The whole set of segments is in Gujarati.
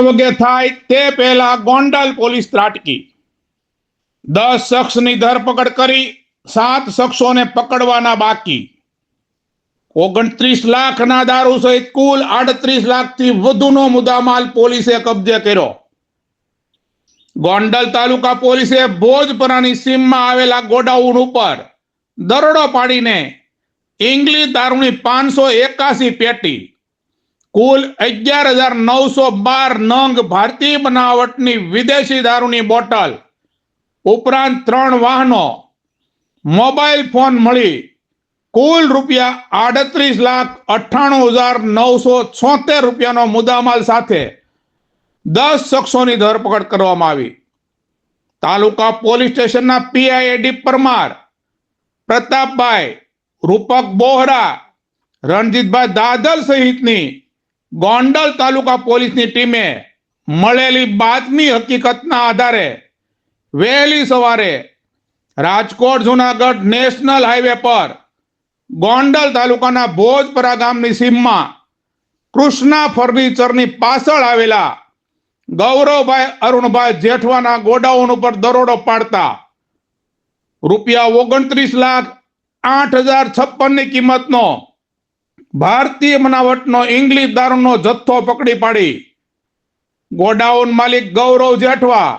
વગે થાય તે પહેલા ગોંડલ પોલીસ ત્રાટકી 10 શખ્સની ધરપકડ કરી 7 શખ્સોને પકડવાના બાકી 29 લાખના દારૂ સહિત કુલ 38 લાખથી વધુનો મુદ્દામાલ પોલીસે કબજે કર્યો। ગોંડલ તાલુકા પોલીસે ભોજપરાની સીમમાં આવેલા ગોડાઉન ઉપર દરોડો પાડીને ઇંગ્લિશ દારૂની 581 પેટી કુલ 11,912 નંગ ભારતીય બનાવટની વિદેશી દારૂની બોટલ ઉપરાંત 3 વાહનો મોબાઈલ ફોન મળી કુલ રૂપિયા 38,98,976 રૂપિયાનો મુદ્દામાલ સાથે 10 શખ્સોની ધરપકડ કરવામાં આવી। તાલુકા પોલીસ સ્ટેશનના પીઆઈ પરમાર, પ્રતાપભાઈ, રૂપક બોહરા, રણજીતભાઈ દાદલ સહિતની ગોંડલ તાલુકા પોલીસની ટીમે મળેલી બાતમી હકીકતના આધારે વહેલી સવારે રાજકોટ જુનાગઢ નેશનલ હાઈવે પર ગોંડલ તાલુકાના ભોજપરા ગામની સીમમાં કૃષ્ણા ફર્નિચરની પાછળ આવેલા ગૌરવભાઈ અરુણભાઈ જેઠવાના ગોડાઉન ઉપર દરોડો પાડતા રૂપિયા 29,08,056 ની કિંમતનો ભારતીય બનાવટનો ઇંગ્લિશ દારૂનો જથ્થો પકડી પાડી ગોડાઉન માલિક ગૌરવ જેઠવા,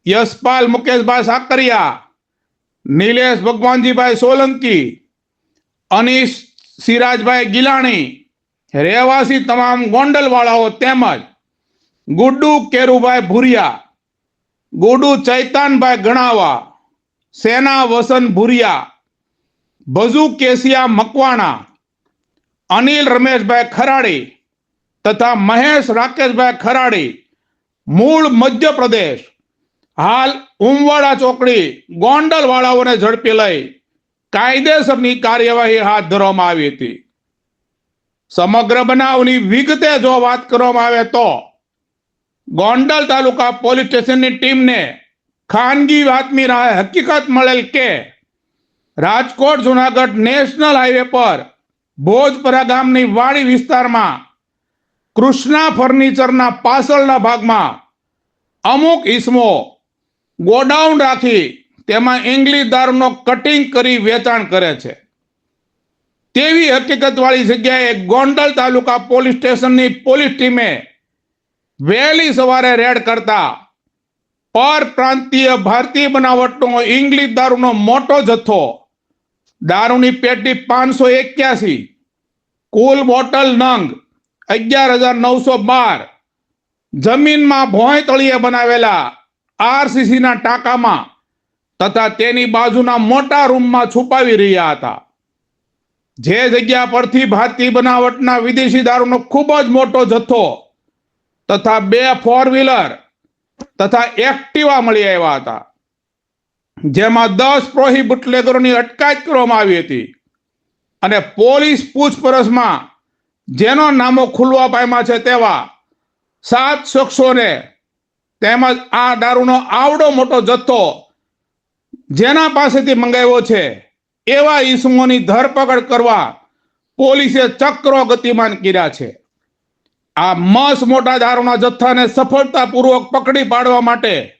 યશપાલ મુકેશભાઈ સાકરિયા, નિલેશ ભગવાનજીભાઈ સોલંકી, અનીશ સિરાજભાઈ ગિલાણી રહેવાસી તમામ ગોંડલ વાળાઓ તેમજ ગુડ્ડુ કેરુભાઈ ભુરિયા, ગુડુ ચૈતાનભાઈ ગણાવા, સેના વસન ભુરિયા, ભજુ કેસિયા મકવાણા, અનિલ રમેશભાઈ ખરાડી તથા મહેશ રાકેશભાઈ ખરાડી મૂળ મધ્યપ્રદેશ હાલ ઉમવાડા ચોકડી ગોંડલ વાળાઓને ઝડપી લઈ કાયદેસરની કાર્યવાહી હાથ ધરવામાં આવી હતી। સમગ્ર બનાવની વિગતે જો વાત કરવામાં આવે તો ગોંડલ તાલુકા પોલીસ સ્ટેશનની ટીમને ખાનગી બાતમી રાહે હકીકત મળેલ કે રાજકોટ જુનાગઢ નેશનલ હાઈવે પર ભોજપરા ગામની વાડી વિસ્તારમાં કૃષ્ણા ફર્નિચરના પાછળના ભાગમાં અમુક ઈસમો ગોડાઉન રાખી તેમાં ઇંગ્લિશ દારૂનો કટિંગ કરી વેચાણ કરે છે તેવી હકીકત વાળી જગ્યાએ ગોંડલ તાલુકા પોલીસ સ્ટેશનની પોલીસ ટીમે વહેલી સવારે રેડ કરતા પરપ્રાંતીય ભારતીય બનાવટનો ઇંગ્લિશ દારૂનો મોટો જથ્થો દારૂની પેટી 581 કુલ બોટલ નંગ 11,912 જમીનમાં ભોંય તળિયે બનાવેલા આરસીસી ના ટાંકામાં તથા તેની બાજુના મોટા રૂમમાં છુપાવી રહ્યા હતા। જે જગ્યા પરથી ભારતીય બનાવટના વિદેશી દારૂનો ખૂબ જ મોટો જથ્થો તથા 2 4 વ્હીલર તથા એક્ટિવા મળી આવ્યા હતા જેમાં 10 પ્રોહી બુટલેગરોની અટકાયત કરવામાં આવી હતી અને પોલીસ પૂછપરછમાં જેનો નામો ખુલવા પામ્યા છે તેવા 7 શખ્સોને તેમજ આ દારૂનો આવડો મોટો જથ્થો જેના પાસેથી મંગાવ્યો છે એવા ઈસમોની ધરપકડ કરવા પોલીસે ચક્રો ગતિમાન કર્યા છે। આ મસ મોટા દારૂના જથ્થાને સફળતાપૂર્વક પકડી પાડવા માટે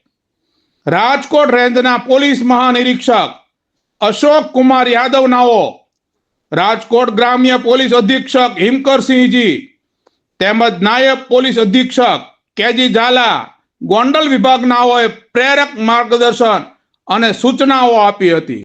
રાજકોટ રેન્જના પોલીસ મહાનિરીક્ષક અશોક કુમાર યાદવનાઓ, રાજકોટ ગ્રામ્ય પોલીસ અધિક્ષક હિમકરસિંહજી તેમજ નાયબ પોલીસ અધિક્ષક કેજી ઝાલા ગોંડલ વિભાગનાઓએ પ્રેરક માર્ગદર્શન અને સૂચનાઓ આપી હતી।